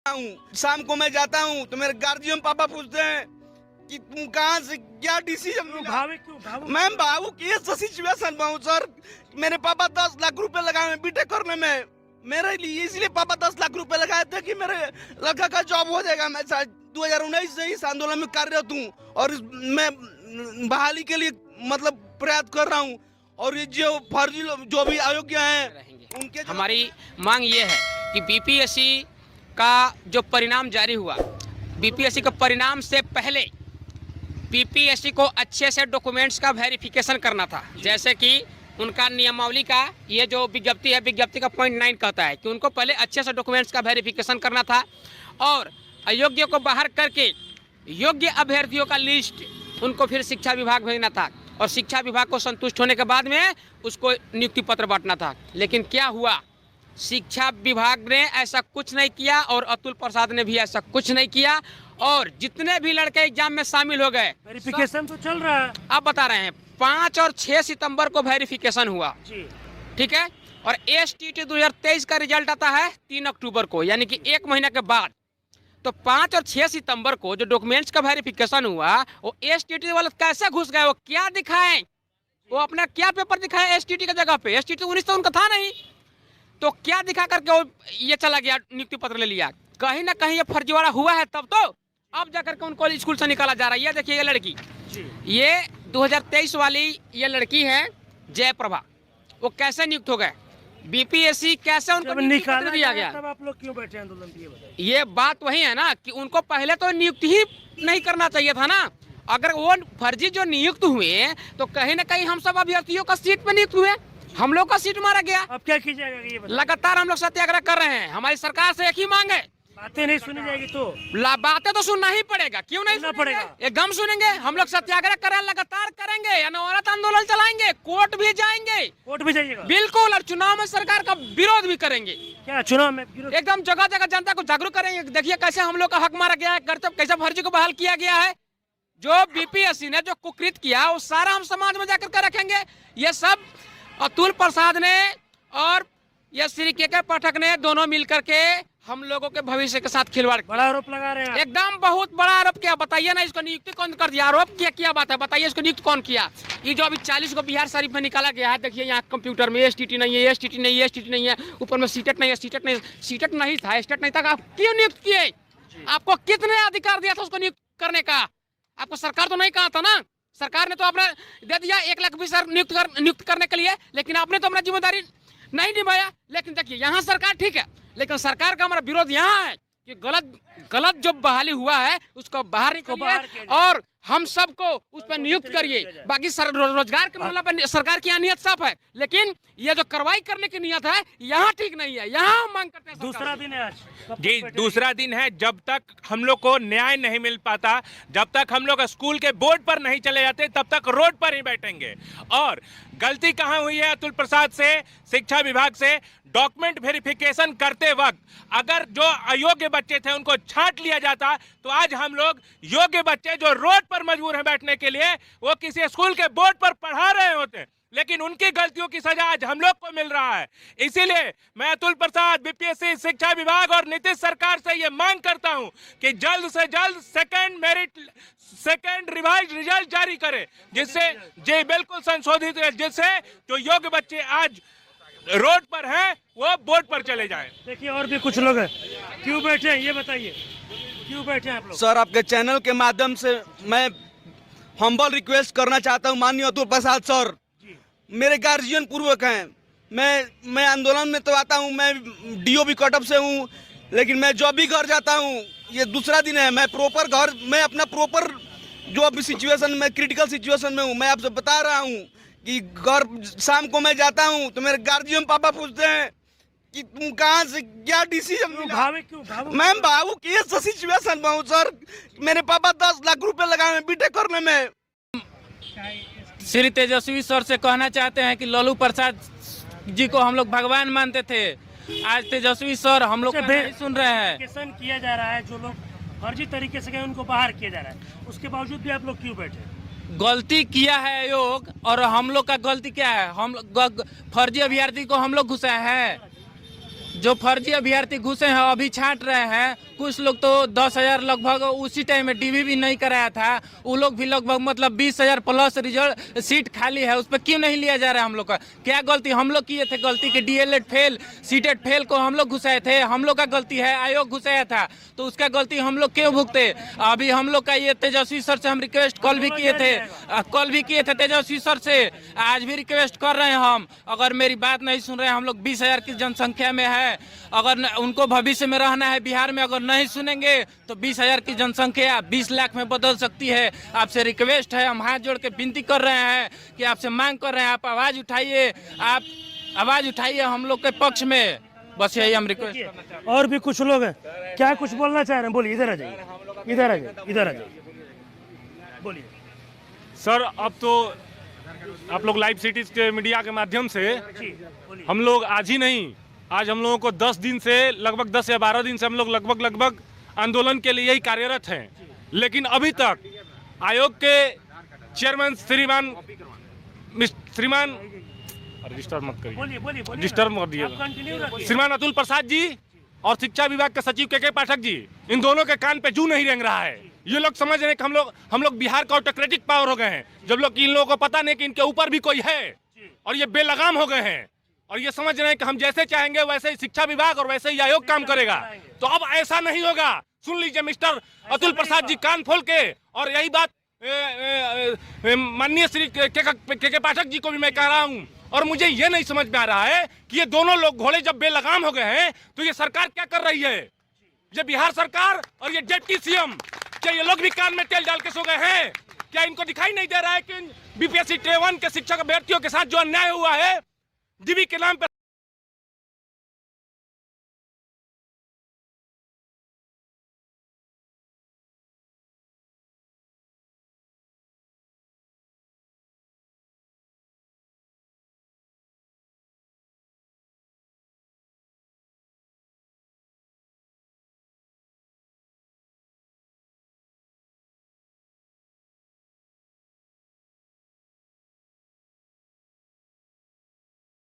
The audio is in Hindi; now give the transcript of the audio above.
शाम को मैं जाता हूँ तो मेरे गार्जियन पापा पूछते हैं कि तुम कहाँ से क्या डिसीजन मिला। मैं भावुक ये सिचुएशन में हूँ सर। मेरे पापा 10 लाख रुपए लगाए बीटेक करने में, मेरे लिए इसलिए पापा 10 लाख रुपए लगाए थे कि मेरे लड़का का जॉब हो जाएगा। मैं 2019 से इस आंदोलन में कार्यरत हूँ और मैं बहाली के लिए मतलब प्रयास कर रहा हूँ। और ये जो फर्जी जो भी अयोग्य हैं उनके हमारी मांग ये है कि बीपीएससी का जो परिणाम जारी हुआ, बीपीएससी के परिणाम से पहले बीपीएससी को अच्छे से डॉक्यूमेंट्स का वेरिफिकेशन करना था। जैसे कि उनका नियमावली का ये जो विज्ञप्ति है, विज्ञप्ति का पॉइंट 9 कहता है कि उनको पहले अच्छे से डॉक्यूमेंट्स का वेरिफिकेशन करना था और अयोग्य को बाहर करके योग्य अभ्यर्थियों का लिस्ट उनको फिर शिक्षा विभाग भेजना था और शिक्षा विभाग को संतुष्ट होने के बाद में उसको नियुक्ति पत्र बांटना था। लेकिन क्या हुआ, शिक्षा विभाग ने ऐसा कुछ नहीं किया और अतुल प्रसाद ने भी ऐसा कुछ नहीं किया और जितने भी लड़के एग्जाम में शामिल हो गए, वेरिफिकेशन तो चल रहा है। आप बता रहे हैं 5 और 6 सितंबर को वेरिफिकेशन हुआ, ठीक है, और एसटीटी 2023 का रिजल्ट आता है 3 अक्टूबर को, यानी कि 1 महीना के बाद। तो 5 और 6 सितंबर को जो डॉक्यूमेंट्स का वेरिफिकेशन हुआ वो एसटीटी वाले कैसे घुस गए, वो क्या दिखाएं, वो अपना क्या पेपर दिखाए एसटीटी की जगह पे। एसटीटी 19 तो उनका था नहीं, तो क्या दिखा करके वो ये चला गया, नियुक्ति पत्र ले लिया। कहीं ना कहीं ये फर्जीवाड़ा हुआ है, तब तो अब जाकर के उनको स्कूल से निकाला जा रहा है। ये देखिए ये लड़की, ये 2023 वाली ये लड़की है जयप्रभा, वो कैसे नियुक्त हो गए, बीपीएससी कैसे उनको नियुक्ति पत्र दिया गया। तब आप लोग क्यों बैठे आंदोलन पे? ये बात वही है ना कि उनको पहले तो नियुक्त ही नहीं करना चाहिए था ना। अगर वो फर्जी जो नियुक्त हुए तो कहीं ना कहीं हम सब अभ्यर्थियों का सीट पे नियुक्त हुए, हम लोग का सीट मारा गया। अब क्या कीजिएगा ये बताइए? लगातार हम लोग सत्याग्रह कर रहे हैं, हमारी सरकार से एक ही मांग है, बातें नहीं सुनी जाएगी तो बातें तो सुनना ही पड़ेगा, क्यों नहीं सुनना पड़ेगा? एकदम सुनेंगे। हम लोग सत्याग्रह कर रहे हैं, लगातार करेंगे, अनवरत आंदोलन चलाएंगे, कोर्ट भी जाएंगे, कोर्ट भी जाइएगा बिल्कुल, और चुनाव में सरकार का विरोध भी करेंगे। क्या चुनाव में एकदम जगह जगह जनता को जागरूक करेंगे। देखिए कैसे हम लोग का हक मारा गया है, कर्तव्य कैसे फर्जी को बहाल किया गया है। जो बीपीएससी ने जो कुकृत किया वो सारा हम समाज में जाकर के रखेंगे। ये सब अतुल प्रसाद ने और ये श्री के पाठक ने दोनों मिलकर के हम लोगों के भविष्य के साथ खिलवाड़, बड़ा आरोप लगा रहे हैं। एकदम बहुत बड़ा आरोप किया। बताइए ना, इसको नियुक्ति कौन कर दिया, आरोप क्या बात है, बताइए इसको नियुक्त कौन किया। ये जो अभी 40 को बिहार शरीफ में निकाला गया है, देखिए यहाँ कंप्यूटर में एसटीटी नहीं है, एसटीटी नहीं है, एसटीटी नहीं है, ऊपर में सीटेट नहीं है, सीटेट नहीं था, स्टेट नहीं था। आप क्यों नियुक्त किए? आपको कितने अधिकार दिया था उसको नियुक्त करने का? आपको सरकार तो नहीं कहा था ना, सरकार ने तो अपना दे दिया 1 लाख 20 हजार नियुक्त करने के लिए, लेकिन आपने तो अपना जिम्मेदारी नहीं निभाया। लेकिन देखिए यहाँ सरकार ठीक है, लेकिन सरकार का हमारा विरोध यहाँ है कि गलत जो बहाली हुआ है उसको बाहर निकालिए और हम सबको उस पर नियुक्त करिए। बाकी रोजगार के मामला पर सरकार की यहाँ नियत साफ है, लेकिन ये जो कार्रवाई करने की नियत है यहाँ ठीक नहीं है। यहाँ हम मांग करते हैं। दूसरा दिन है आज जी, दूसरा दिन है। जब तक हम लोग को न्याय नहीं मिल पाता, जब तक हम लोग स्कूल के बोर्ड पर नहीं चले जाते, तब तक रोड पर ही बैठेंगे। और गलती कहाँ हुई है अतुल प्रसाद से, शिक्षा विभाग से, डॉक्यूमेंट वेरिफिकेशन करते वक्त अगर जो अयोग्य बच्चे थे उनको छांट लिया जाता तो आज हम लोग योग्य बच्चे जो रोड पर मजबूर हैं बैठने के लिए, वो किसी स्कूल के बोर्ड पर पढ़ा रहे होते। लेकिन उनकी गलतियों की सजा आज हम लोग को मिल रहा है। इसीलिए मैं अतुल प्रसाद, बीपीएससी, शिक्षा विभाग और नीतीश सरकार से ये मांग करता हूं कि जल्द से जल्द सेकेंड रिवाइज रिजल्ट जारी करे, जिससे जी बिल्कुल संशोधित है, जिससे जो योग्य बच्चे आज रोड पर हैं वो बोर्ड पर चले जाएं। देखिए और भी कुछ लोग हैं, क्यों बैठे हैं ये बताइए, क्यों बैठे हैं आप लोग? सर आपके चैनल के माध्यम से मैं हम्बल रिक्वेस्ट करना चाहता हूं, माननीय अतुल प्रसाद सर, मेरे गार्जियन पूर्वक हैं। मैं आंदोलन में तो आता हूं, मैं डीओबी कटअप से हूं, लेकिन मैं जब भी घर जाता हूं, ये दूसरा दिन है, मैं प्रॉपर घर, मैं अपना प्रॉपर जो अभी सिचुएशन में क्रिटिकल सिचुएशन में हूं, मैं आपसे बता रहा हूं कि घर शाम को मैं जाता हूं तो मेरे गार्जियन पापा पूछते हैं कि तुम कहाँ से क्या डिसीजन मिला। मैं भावुक ये सिचुएशन में हूँ सर। मेरे पापा 10 लाख रुपए लगाए बीटेक करने में। श्री तेजस्वी सर से कहना चाहते हैं कि लालू प्रसाद जी को हम लोग भगवान मानते थे, आज तेजस्वी सर हम लोग नहीं सुन रहे हैं। किया जा रहा है, जो लोग फर्जी तरीके से गए उनको बाहर किया जा रहा है, उसके बावजूद भी आप लोग क्यों बैठे? गलती किया है आयोग, और हम लोग का गलती क्या है, हम फर्जी अभ्यर्थी को हम लोग घुसाए हैं। जो फर्जी अभ्यर्थी घुसे हैं अभी छांट रहे हैं। कुछ लोग तो 10,000 लगभग उसी टाइम में डीवी भी नहीं कराया था, वो लोग भी लगभग मतलब 20,000 प्लस रिजल्ट सीट खाली है, उस पर क्यों नहीं लिया जा रहा है? हम लोग का क्या गलती हम लोग किए थे? गलती के डीएलएड फेल सीटेट फेल को हम लोग घुसाए थे, हम लोग का गलती है। आयोग घुसाया था तो उसका गलती हम लोग क्यों भुगते? अभी हम लोग का ये तेजस्वी सर से हम रिक्वेस्ट कल भी किए थे तेजस्वी सर से, आज भी रिक्वेस्ट कर रहे हैं हम। अगर मेरी बात नहीं सुन रहे हैं, हम लोग 20,000 की जनसंख्या में है, अगर उनको भविष्य में रहना है बिहार में, अगर नहीं सुनेंगे तो 20,000 की जनसंख्या 20 लाख में बदल सकती है। आपसे रिक्वेस्ट है, हम हाथ जोड़ के विनती कर रहे हैं कि आपसे मांग कर रहे हैं, आप आवाज उठाइए, आप आवाज उठाइए हम लोग के पक्ष में। बस यही हम रिक्वेस्ट करना चाहते हैं। और भी कुछ लोग हैं, क्या कुछ बोलना चाह रहे हैं? बोलिए, इधर आ जाइए, इधर आ जाइए, इधर आ जाइए, बोलिए। सर अब तो आप लोग लाइव सिटीज के मीडिया के माध्यम से बोलिए। हम लोग आज ही नहीं, आज हम लोगों को 10 दिन से लगभग 10 या 12 दिन से हम लोग लगभग आंदोलन के लिए ही कार्यरत हैं, लेकिन अभी तक आयोग के चेयरमैन श्रीमान रजिस्टर मत करिए, बोलिए, बोलिए, बोलिए रजिस्टर ना। मत दिए, आप कंटिन्यू रखिए। श्रीमान अतुल प्रसाद जी और शिक्षा विभाग के सचिव के पाठक जी, इन दोनों के कान पे जू नहीं रेंग रहा है। ये लोग समझ रहे हैं कि हम लोग बिहार का ऑटोक्रेटिक पावर हो गए हैं, जब लोग इन लोगों को पता नहीं कि इनके ऊपर भी कोई है और ये बेलगाम हो गए हैं और ये समझ रहे हैं कि हम जैसे चाहेंगे वैसे ही शिक्षा विभाग और वैसे ही आयोग काम करेगा। तो अब ऐसा नहीं होगा। सुन लीजिए मिस्टर अतुल प्रसाद जी, कान खोल के, और यही बात माननीय श्री के पाठक जी को भी मैं कह रहा हूँ। और मुझे ये नहीं समझ में आ रहा है कि ये दोनों लोग घोड़े जब बेलगाम हो गए हैं तो ये सरकार क्या कर रही है? ये बिहार सरकार और ये डिप्टी सीएम, क्या ये लोग भी कान में तेल डाल के सो गए हैं? क्या इनको दिखाई नहीं दे रहा है कि बीपीएससी Tier 1 के शिक्षक अभ्यर्थियों के साथ जो अन्याय हुआ है, डीवी के नाम पे